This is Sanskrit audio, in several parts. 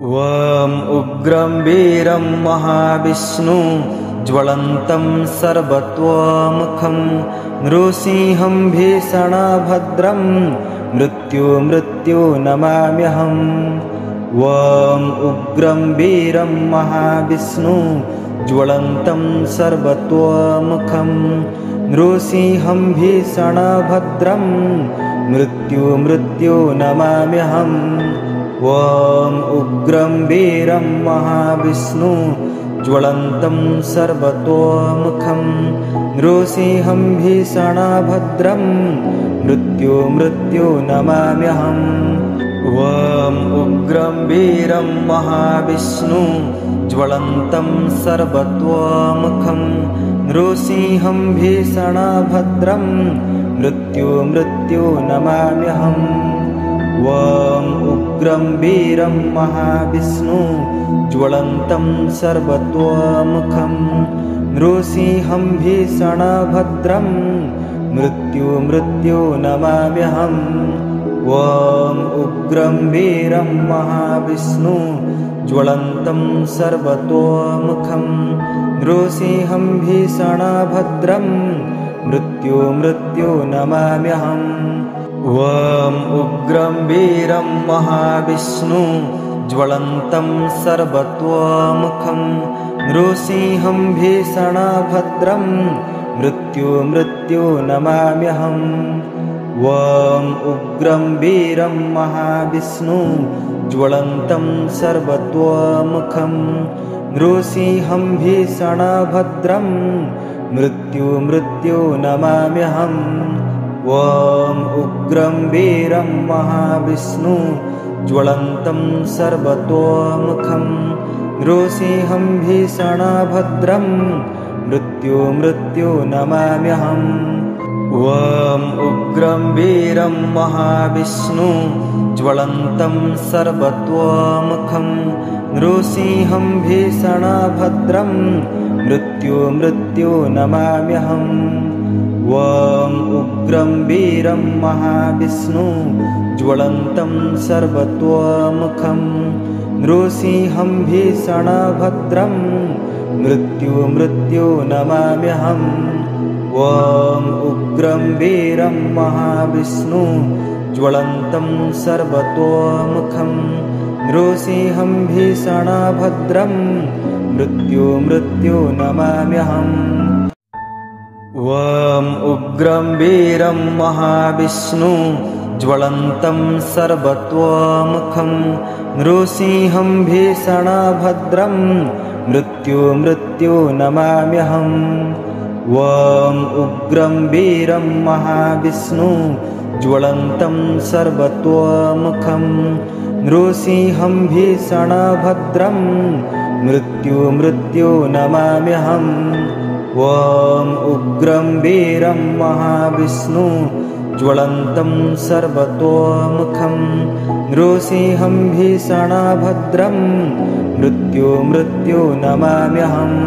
वं उग्रं वीरं महाविष्णु ज्वलन्तं सर्वतोमुखं नृसिंहं भीषणभद्रं मृत्यु नमाम्यहम्। वं उग्रं वीरं महाविष्णु ज्वलन्तं सर्वतोमुखं नृसिंहं भीषणभद्रं मृत्यु नमाम्यहम्। वं उग्रं वीरं महाविष्णु ज्वलन्तं सर्वतोमुखं नृसिंहं भीषणभद्रं मृत्यु नमाम्यहम्। वं उग्रं वीरं महाविष्णु ज्वलन्तं सर्वतोमुखं नृसिंहं भीषणभद्रं मृत्यु नमाम्यहम्। वं उग्रं वीरं महाविष्णु ज्वलन्तं सर्वतोमुखं नृसिंहं भीषणभद्रं मृत्यु नमाम्यहम्। वं उग्रं वीरं महाविष्णु ज्वलन्तं सर्वतोमुखं नृसिंहं भीषणभद्रं मृत्यु नमाम्यहम्। वं उग्रं वीरं महाविष्णु ज्वलन्तं सर्वतोमुखं नृसिंहं भीषणभद्रं मृत्यु नमाम्यहम्। वं उग्रं वीरं महाविष्णु ज्वलन्तं सर्वतोमुखं नृसिंहं भीषणभद्रं मृत्यु नमाम्यहम्। वं उग्रं वीरं महाविष्णु ज्वलन्तं सर्वतोमुखं नृसिंहं भीषणभद्रं मृत्यु नमाम्यहम्। वं उग्रं वीरं महाविष्णु ज्वलन्तं सर्वतोमुखं नृसिंहं भीषणभद्रं मृत्यु नमाम्यहम्। वं उग्रं वीरं महाविष्णु ज्वलन्तं सर्वतोमुखं नृसिंहं भीषणभद्रं मृत्यु नमाम्यहम्। वं उग्रं वीरं महाविष्णु ज्वलन्तं सर्वतोमुखं नृसिंहं भीषणभद्रं मृत्यु नमाम्यहम्। वं उग्रं वीरं महाविष्णु ज्वलन्तं सर्वतोमुखं नृसिंहं भीषणभद्रं मृत्यु नमाम्यहम्। वं उग्रं वीरं महाविष्णु ज्वलन्तं सर्वतोमुखं नृसिंहं भीषणभद्रं मृत्यु नमाम्यहम्। वं उग्रं वीरं महाविष्णु ज्वलन्तं सर्वतोमुखं नृसिंहं भीषणभद्रं मृत्यु नमाम्यहम्।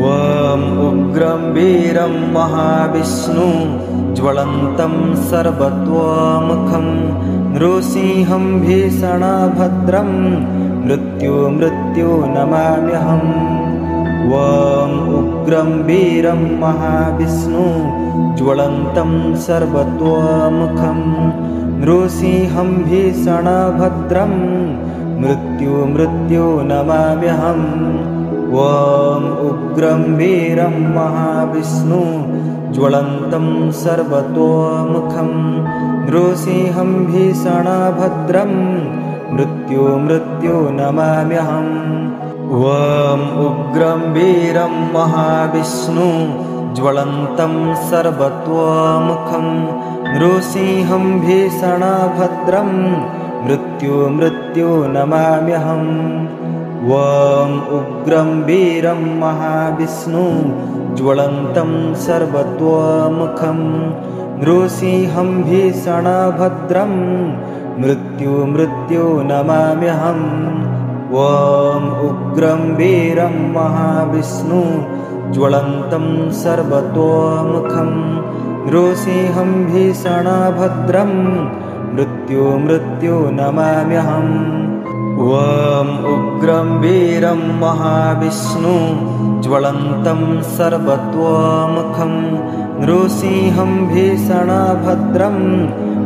वं उग्रं वीरं महाविष्णु ज्वलन्तं सर्वतोमुखं नृसिंहं भीषणभद्रं मृत्यु नमाम्यहम्। वं उग्रं वीरं महाविष्णु ज्वलन्तं सर्वतोमुखं नृसिंहं भीषणभद्रं मृत्यु नमाम्यहम्। वं उग्रं वीरं महाविष्णु ज्वलन्तं सर्वतोमुखं नृसिंहं भीषणभद्रं मृत्यु नमाम्यहम्। वं उग्रं वीरं महाविष्णु ज्वलन्तं सर्वतोमुखं नृसिंहं भीषणभद्रं मृत्यु नमाम्यहम्। वं उग्रं वीरं महाविष्णु ज्वलन्तं सर्वतोमुखं नृसिंहं भीषणभद्रं मृत्यु नमाम्यहम्। वं उग्रं वीरं महाविष्णु ज्वलन्तं सर्वतोमुखं नृसिंहं भीषणभद्रं मृत्यु नमाम्यहम्। ॐ उग्रं वीरं महाविष्णु ज्वलन्तं सर्वतोमुखं नृसिंहं भीषणभद्रं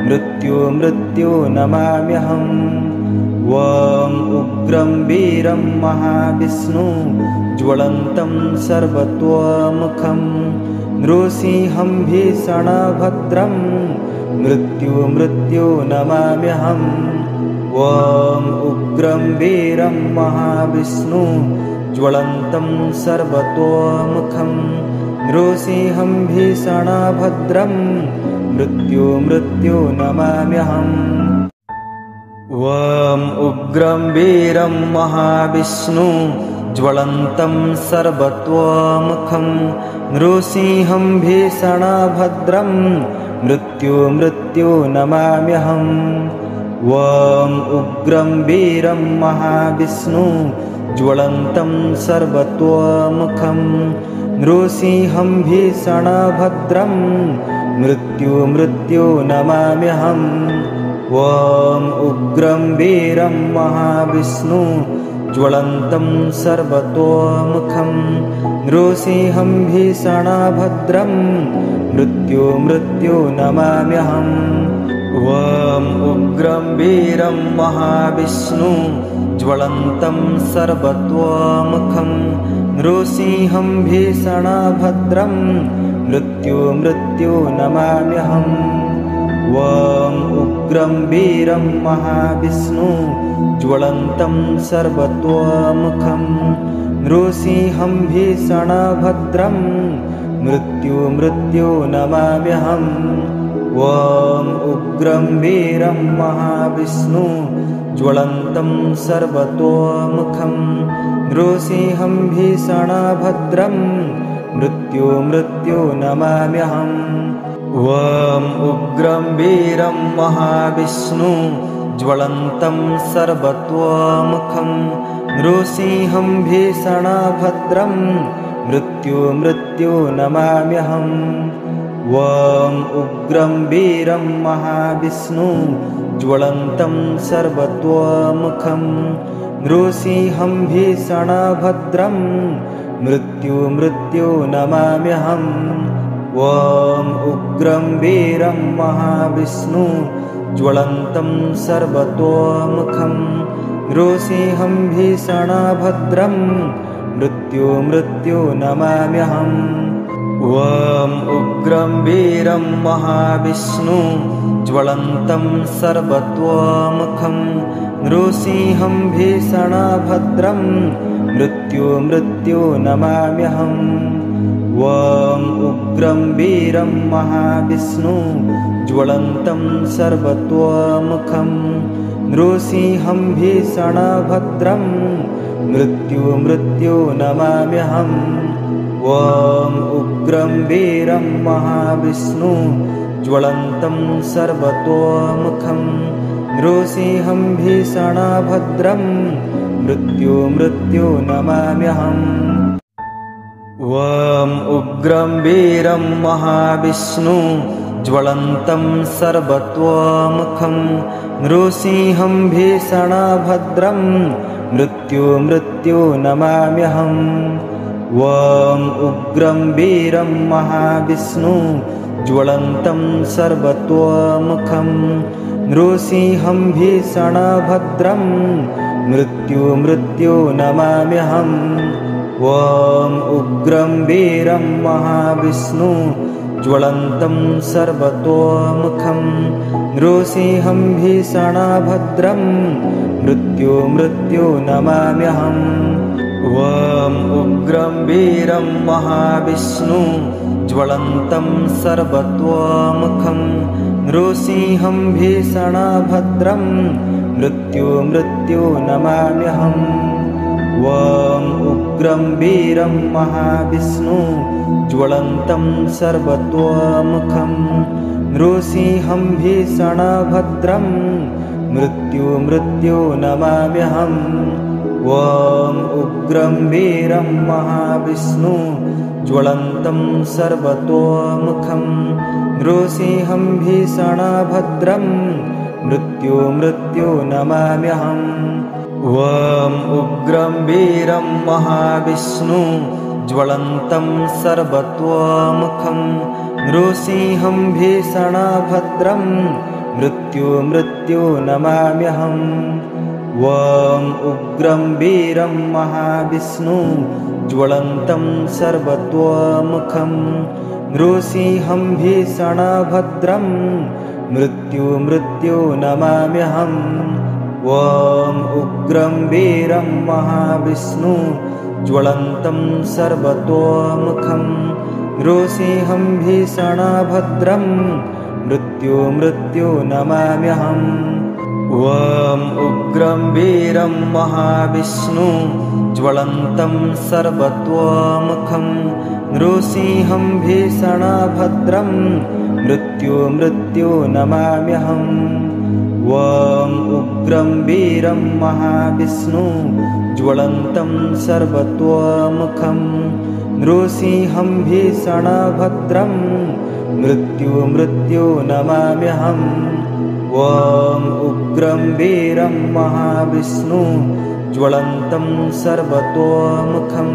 मृत्यु नमाम्यहम् ॐ उग्रं वीरं महाविष्णु ज्वलन्तं सर्वतोमुखं नृसिंहं भीषणभद्रं मृत्यु नमाम्यहम् ॐ उग्रं वीरं महाविष्णु ज्वलन्तं सर्वतोमुखं नृसिंहं भीषणभद्रं मृत्यु नमाम्यहम् ॐ उग्रं वीरं महाविष्णु ज्वलन्तं सर्वतोमुखं नृसिंहं भीषणभद्रं मृत्यु नमाम्यहम् ॐ उग्रं वीरं महाविष्णु ज्वलन्तं सर्वतोमुखं नृसिंहं भीषणभद्रं मृत्यु नमाम्यहम् ॐ उग्रं वीरं महाविष्णु ज्वलन्तं सर्वतोमुखं नृसिंहं भीषणभद्रं मृत्यु नमाम्यहम् ॐ उग्रं वीरं महाविष्णु ज्वलन्तं सर्वतोमुखं नृसिंहं भीषणभद्रं मृत्यु नमाम्यहम् ॐ उग्रं वीरं महाविष्णु ज्वलन्तं सर्वतोमुखं नृसिंहं भीषणभद्रं मृत्यु नमाम्यहम् ॐ उग्रं वीरं महाविष्णु ज्वलन्तं सर्वतोमुखं नृसिंहं भीषणभद्रं मृत्यु नमाम्यहम् ॐ उग्रं वीरं महाविष्णु ज्वलन्तं सर्वतोमुखं नृसिंहं भीषणभद्रं मृत्यु नमाम्यहम् ॐ उग्रं वीरं महाविष्णु ज्वलन्तं सर्वतोमुखं नृसिंहं भीषणभद्रं मृत्यु नमाम्यहम् ॐ उग्रं वीरं महाविष्णु ज्वलन्तं सर्वतोमुखं नृसिंहं भीषणभद्रं मृत्यु नमाम्यहम् ॐ उग्रं वीरं महाविष्णु ज्वलन्तं सर्वतोमुखं नृसिंहं भीषणभद्रं मृत्यु नमाम्यहम् ॐ उग्रं वीरं महाविष्णु ज्वलन्तं सर्वतोमुखं नृसिंहं भीषणभद्रं मृत्यु नमाम्यहम् ॐ उग्रं वीरं महाविष्णु ज्वलन्तं सर्वतोमुखं नृसिंहं भीषणभद्रं मृत्यु नमाम्यहम् ॐ उग्रं वीरं महाविष्णु ज्वलन्तं सर्वतोमुखं नृसिंहं भीषणभद्रं मृत्यु नमाम्यहम् ॐ उग्रं वीरं महाविष्णु ज्वलन्तं सर्वतोमुखं नृसिंहं भीषणभद्रं मृत्यु नमाम्यहम् ॐ उग्रं वीरं महाविष्णु ज्वलन्तं सर्वतोमुखं नृसिंहं भीषणभद्रं मृत्यु नमाम्यहम् ॐ उग्रं वीरं महाविष्णु ज्वलन्तं सर्वतोमुखं नृसिंहं भीषणभद्रं मृत्यु नमाम्यहम् ॐ उग्रं वीरं महाविष्णु ज्वलन्तं सर्वतोमुखं नृसिंहं भीषणभद्रं मृत्यु नमाम्यहम् ॐ उग्रं वीरं महाविष्णु ज्वलन्तं सर्वतोमुखं नृसिंहं भीषणभद्रं मृत्यु नमाम्यहम् ॐ उग्रं वीरं महाविष्णु ज्वलन्तं सर्वतोमुखं नृसिंहं भीषणभद्रं मृत्यु नमाम्यहम् ॐ उग्रं वीरं महाविष्णु ज्वलन्तं सर्वतोमुखं नृसिंहं भीषणभद्रं मृत्यु नमाम्यहम् ॐ उग्रं वीरं महाविष्णु ज्वलन्तं सर्वतोमुखं नृसिंहं भीषणभद्रं मृत्यु नमाम्यहम् ॐ उग्रं वीरं महाविष्णु ज्वलन्तं सर्वतोमुखं नृसिंहं भीषणभद्रं मृत्यु नमाम्यहम् ॐ उग्रं वीरं महाविष्णु ज्वलन्तं सर्वतोमुखं नृसिंहं भीषणभद्रं मृत्यु नमाम्यहम् ॐ उग्रं वीरं महाविष्णु ज्वलन्तं सर्वतोमुखं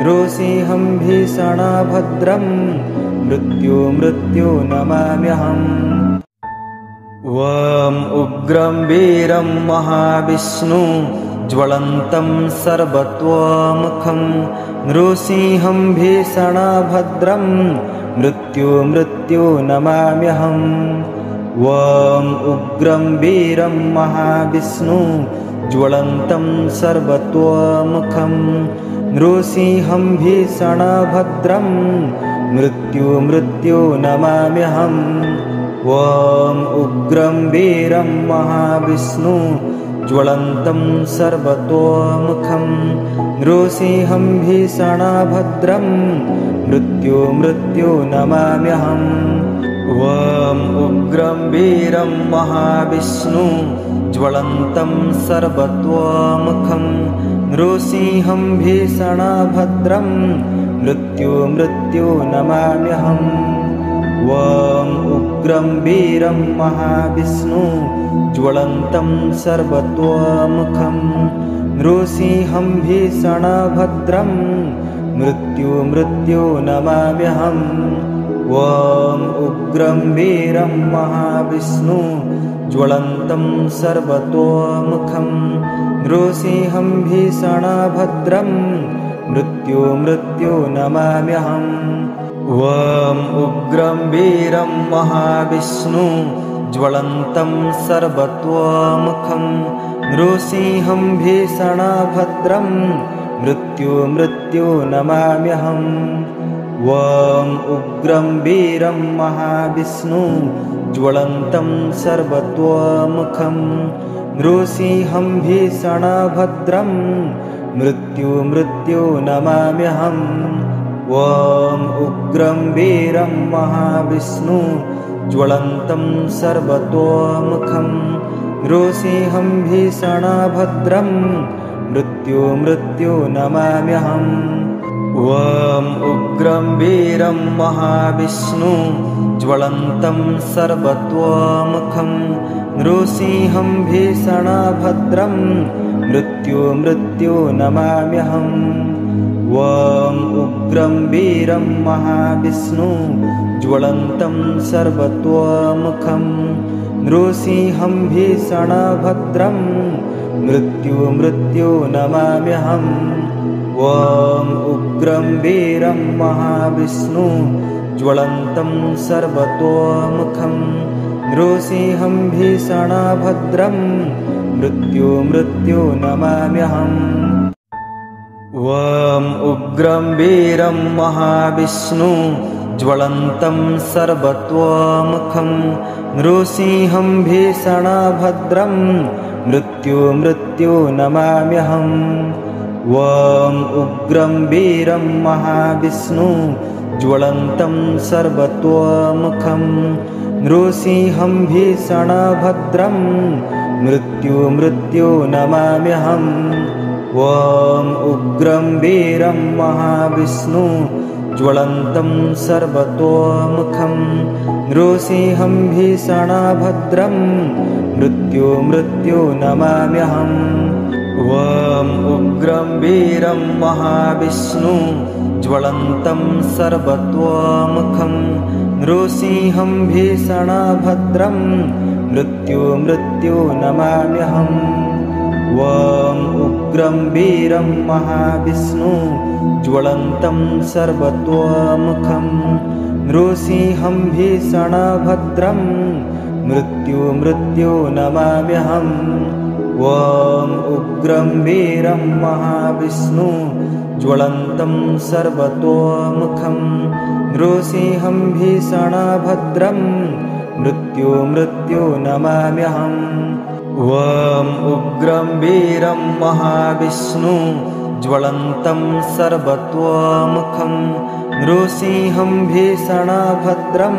नृसिंहं भीषणभद्रं मृत्यु नमाम्यहम् ॐ उग्रं वीरं महाविष्णु ज्वलन्तं सर्वतोमुखं नृसिंहं भीषणभद्रं मृत्यु नमाम्यहम् ॐ उग्रं वीरं महाविष्णु ज्वलन्तं सर्वतोमुखं नृसिंहं भीषणभद्रं मृत्यु नमाम्यहम् ॐ उग्रं वीरं महाविष्णु ज्वलन्तं सर्वतोमुखं नृसिंहं भीषणभद्रं मृत्यु नमाम्यहम् ॐ उग्रं वीरं महाविष्णु ज्वलन्तं सर्वतोमुखं नृसिंहं भीषणभद्रं मृत्यु नमाम्यहम् ॐ उग्रं वीरं महाविष्णु ज्वलन्तं सर्वतोमुखं नृसिंहं भीषणभद्रं मृत्यु नमाम्यहम् ॐ उग्रं वीरं महाविष्णु ज्वलन्तं सर्वतोमुखं नृसिंहं भीषणभद्रं मृत्यु नमाम्यहम् ॐ उग्रं वीरं महाविष्णु ज्वलन्तं सर्वतोमुखं नृसिंहं भीषणभद्रं मृत्यु नमाम्यहम् ॐ उग्रं वीरं महाविष्णु ज्वलन्तं सर्वतोमुखं नृसिंहं भीषणभद्रं मृत्यु नमाम्यहम् ॐ उग्रं वीरं महाविष्णु ज्वलन्तं सर्वतोमुखं नृसिंहं भीषणभद्रं मृत्यु नमाम्यहम् ॐ उग्रं वीरं महाविष्णु ज्वलन्तं सर्वतोमुखं नृसिंहं भीषणभद्रं मृत्यु नमाम्यहम् ॐ उग्रं वीरं महाविष्णु ज्वलन्तं सर्वतोमुखं नृसिंहं भीषणभद्रं मृत्यु नमाम्यहम् ॐ उग्रं वीरं महाविष्णु ज्वलन्तं सर्वतोमुखं नृसिंहं भीषणभद्रं मृत्यु नमाम्यहम् ॐ उग्रं वीरं महाविष्णु ज्वलन्तं सर्वतोमुखं नृसिंहं भीषणभद्रं मृत्यु नमाम्यहम् ॐ उग्रं वीरं महाविष्णु ज्वलन्तं सर्वतोमुखं नृसिंहं भीषणभद्रं मृत्यु नमाम्यहम् ॐ उग्रं वीरं महाविष्णु ज्वलन्तं सर्वतोमुखं नृसिंहं भीषणभद्रं मृत्यु नमाम्यहम् उग्रं वीरं महाविष्णु ज्वलन्तं सर्वतोमुखं नृसिंहं भीषणभद्रं मृत्युं नमाम्यहम् ॐ उग्रं वीरं महाविष्णु ज्वलन्तं सर्वतोमुखं नृसिंहं भीषणभद्रं मृत्युं नमाम्यहम् ॐ उग्रं वीरं महाविष्णु ज्वलन्तं सर्वतोमुखं नृसिंहं भीषणभद्रं मृत्युं नमाम्यहम् ॐ उग्रं वीरं महाविष्णु ज्वलन्तं सर्वतोमुखं नृसिंहं भीषणभद्रं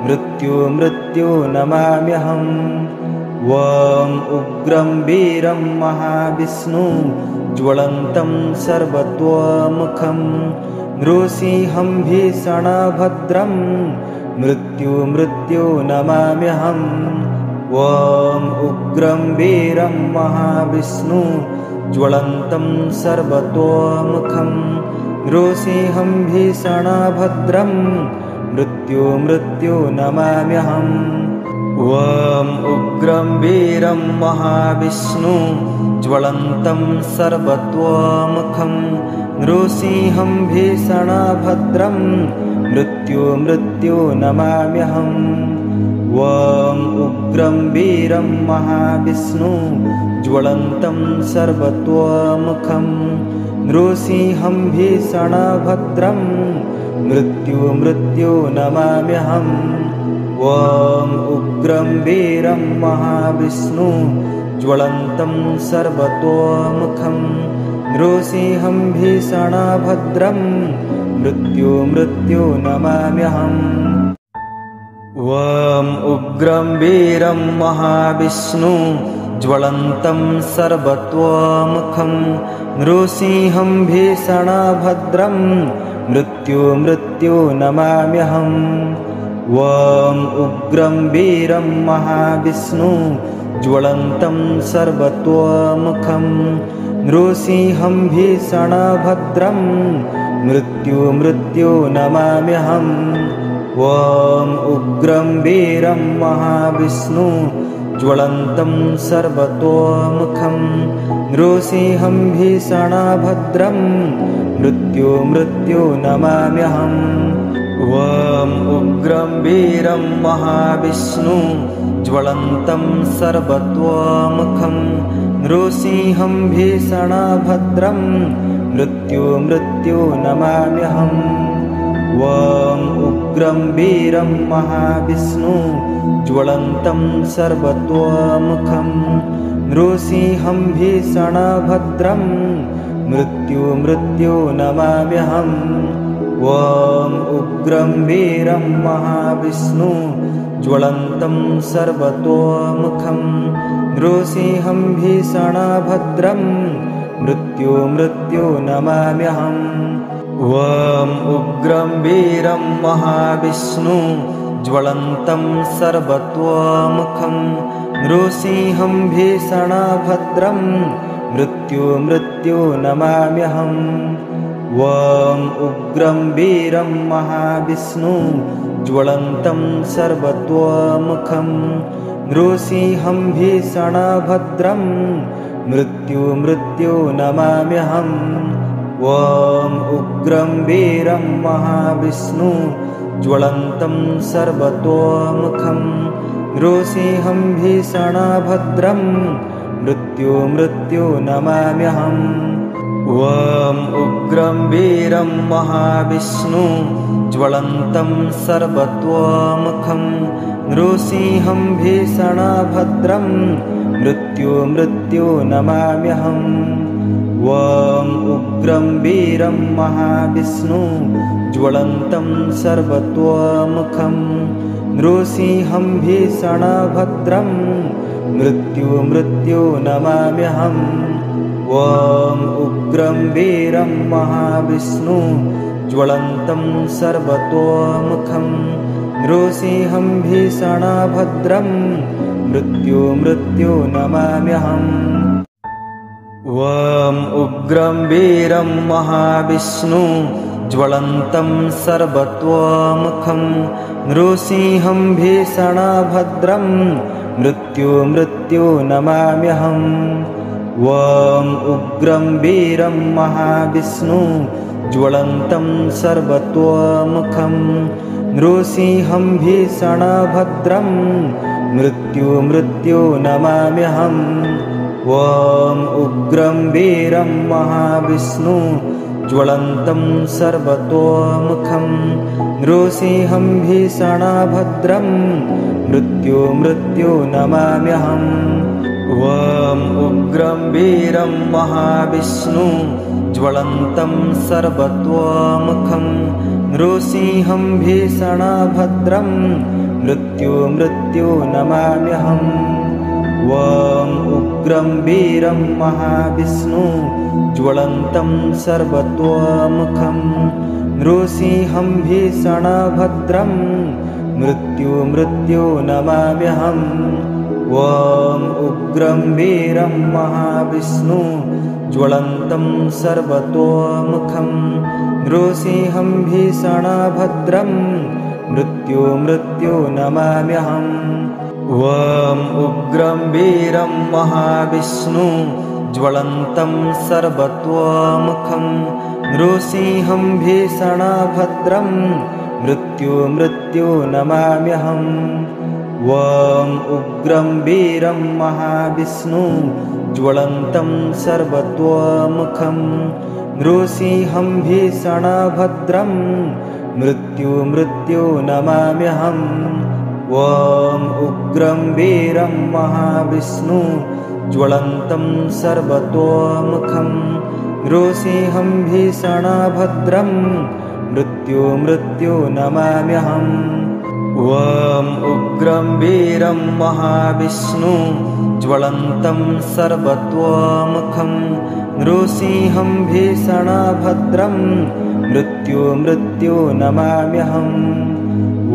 मृत्युं नमाम्यहम् ॐ उग्रं वीरं महाविष्णु ज्वलन्तं सर्वतोमुखं नृसिंहं भीषणभद्रं मृत्युं नमाम्यहम् ॐ उग्रं वीरं महाविष्णु ज्वलन्तं सर्वतोमुखं नृसिंहं भीषणभद्रं मृत्युं नमाम्यहम् ॐ उग्रं वीरं महाविष्णु ज्वलन्तं सर्वतोमुखं नृसिंहं भीषणभद्रं मृत्युं नमाम्यहम् ॐ उग्रं वीरं महाविष्णु ज्वलन्तं सर्वतोमुखं नृसिंहं भीषणभद्रं मृत्युं नमाम्यहम् ॐ उग्रं वीरं महाविष्णु ज्वलन्तं सर्वतोमुखं नृसिंहं भीषणभद्रं मृत्युं नमाम्यहम् ॐ उग्रं वीरं महाविष्णु ज्वलन्तं सर्वतोमुखं नृसिंहं भीषणभद्रं मृत्युं नमाम्यहम् ॐ उग्रं वीरं महाविष्णु ज्वलन्तं सर्वतोमुखं नृसिंहं भीषणभद्रं मृत्युं नमाम्यहम् ॐ उग्रं वीरं महाविष्णु ज्वलन्तं सर्वतोमुखं नृसिंहं भीषणभद्रं मृत्युं नमाम्यहम् ॐ उग्रं वीरं महाविष्णु ज्वलन्तं सर्वतोमुखं नृसिंहं भीषणभद्रं मृत्युं नमाम्यहम् ॐ उग्रं वीरं महाविष्णु ज्वलन्तं सर्वतोमुखं नृसिंहं भीषणभद्रं मृत्युं नमाम्यहम् ॐ उग्रं वीरं महाविष्णु ज्वलन्तं सर्वतोमुखं नृसिंहं भीषणभद्रं मृत्युं नमाम्यहम् ॐ उग्रं वीरं महाविष्णु ज्वलन्तं सर्वतोमुखं नृसिंहं भीषणभद्रं मृत्युं नमाम्यहम् ॐ उग्रं वीरं महाविष्णु ज्वलन्तं सर्वतोमुखं नृसिंहं भीषणभद्रं मृत्युं नमाम्यहम् ॐ उग्रं वीरं महाविष्णु ज्वलन्तं सर्वतोमुखं नृसिंहं भीषणभद्रं मृत्युं नमाम्यहम् ॐ उग्रं वीरं महाविष्णु ज्वलन्तं सर्वतोमुखं नृसिंहं भीषणभद्रं मृत्युं नमाम्यहम् ॐ उग्रं वीरं महाविष्णु ज्वलन्तं सर्वतोमुखं नृसिंहं भीषणभद्रं मृत्युं नमाम्यहम् ॐ उग्रं वीरं महाविष्णु ज्वलन्तं सर्वतोमुखं नृसिंहं भीषणभद्रं मृत्युं नमाम्यहम् ॐ उग्रं वीरं महाविष्णु ज्वलन्तं सर्वतोमुखं नृसिंहं भीषणभद्रं मृत्यु नमाम्यहम् ॐ उग्रं वीरं महाविष्णु ज्वलन्तं सर्वतोमुखं नृसिंहं भीषणभद्रं मृत्यु नमाम्यहम् ॐ उग्रं वीरं महाविष्णु ज्वलन्तं सर्वतोमुखं नृसिंहं भीषणभद्रं मृत्यु नमाम्यहम् ॐ उग्रं वीरं महाविष्णु ज्वलन्तं सर्वतोमुखं नृसिंहं भीषणभद्रं मृत्यु नमाम्यहम् ॐ उग्रं वीरं महाविष्णु ज्वलन्तं सर्वतोमुखं नृसिंहं भीषणभद्रं मृत्यु नमाम्यहम् ॐ उग्रं वीरं महाविष्णु ज्वलन्तं सर्वतोमुखं नृसिंहं भीषणभद्रं मृत्यु नमाम्यहम् ॐ उग्रं वीरं महाविष्णु ज्वलन्तं सर्वतोमुखं नृसिंहं भीषणभद्रं मृत्यु नमाम्यहम् ॐ उग्रं वीरं महाविष्णु ज्वलन्तं सर्वतोमुखं नृसिंहं भीषणभद्रं मृत्यु नमाम्यहम् ॐ उग्रं वीरं महाविष्णु ज्वलन्तं सर्वतोमुखं नृसिंहं भीषणभद्रं मृत्यु नमाम्यहम् ॐ उग्रं वीरं महाविष्णु ज्वलन्तं सर्वतोमुखं नृसिंहं भीषणभद्रं मृत्यु नमाम्यहम्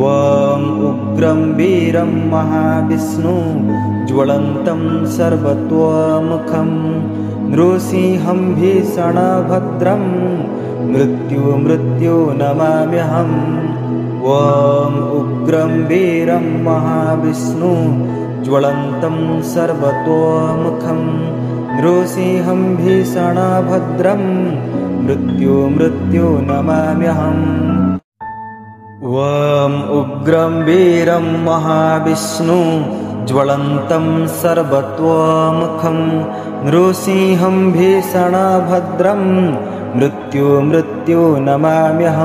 ॐ उग्रं वीरं महाविष्णु ज्वलन्तं सर्वतोमुखं नृसिंहं भीषणभद्रं मृत्यु नमाम्यहम् ॐ उग्रं वीरं महाविष्णु ज्वलन्तं सर्वतोमुखं नृसिंहं भीषणभद्रं मृत्यु नमाम्यहम् ॐ उग्रं वीरं महाविष्णु ज्वलन्तं सर्वतोमुखं नृसिंहं भीषणभद्रं मृत्यु नमाम्यहम्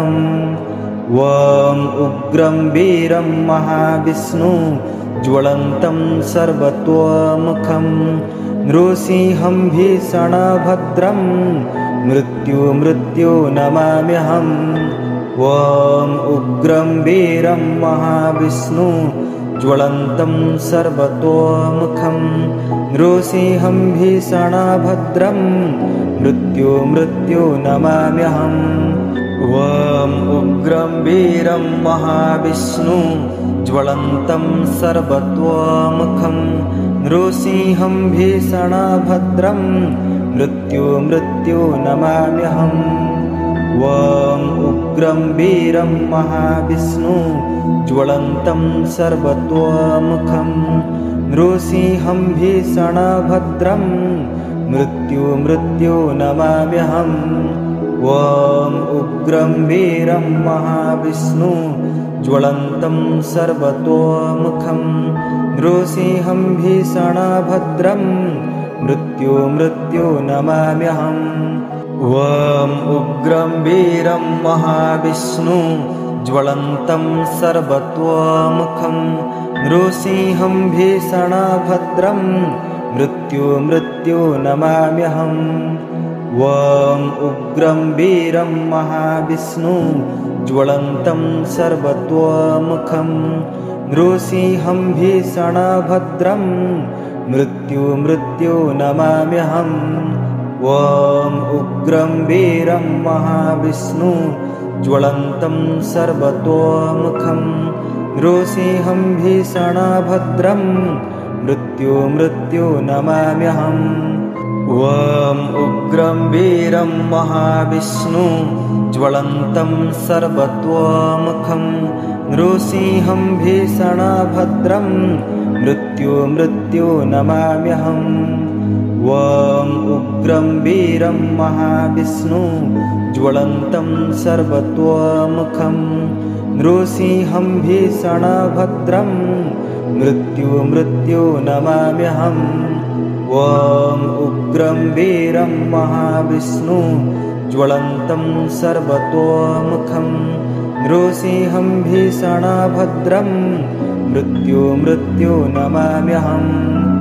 ॐ उग्रं वीरं महाविष्णु ज्वलन्तं सर्वतोमुखं नृसिंहं भीषणभद्रं मृत्यु नमाम्यहम् ॐ उग्रं वीरं महाविष्णु ज्वलन्तं सर्वतोमुखं नृसिंहं भीषणभद्रं मृत्यु नमाम्यहम् ॐ उग्रं वीरं महाविष्णु ज्वलन्तं सर्वतोमुखं नृसिंहं भीषणभद्रं मृत्यु नमाम्यहम् ॐ उग्रं वीरं महाविष्णु ज्वलन्तं सर्वतोमुखं नृसिंहं भीषणभद्रं मृत्यु नमाम्यहम् ॐ उग्रं वीरं महाविष्णु ज्वलन्तं सर्वतोमुखं नृसिंहं भीषणभद्रं मृत्यु नमाम्यहम् ॐ उग्रं वीरं महाविष्णु ज्वलन्तं सर्वतोमुखं नृसिंहं भीषणभद्रं मृत्यु नमाम्यहम् ॐ उग्रं वीरं महाविष्णु ज्वलन्तं सर्वतोमुखं नृसिंहं भीषणभद्रं मृत्यु नमाम्यहम् ॐ उग्रं वीरं महाविष्णु ज्वलन्तं सर्वतोमुखं नृसिंहं भीषणभद्रं मृत्यु नमाम्यहम् ॐ उग्रं वीरं महाविष्णु ज्वलन्तं सर्वतोमुखं नृसिंहं भीषणभद्रं मृत्यु नमाम्यहम् ॐ उग्रं वीरं महाविष्णु ज्वलन्तं सर्वतोमुखं नृसिंहं भीषणभद्रं मृत्यु नमाम्यहम् ॐ उग्रं वीरं महाविष्णु ज्वलन्तं सर्वतोमुखं नृसिंहं भीषणभद्रं मृत्यु नमाम्यहम्।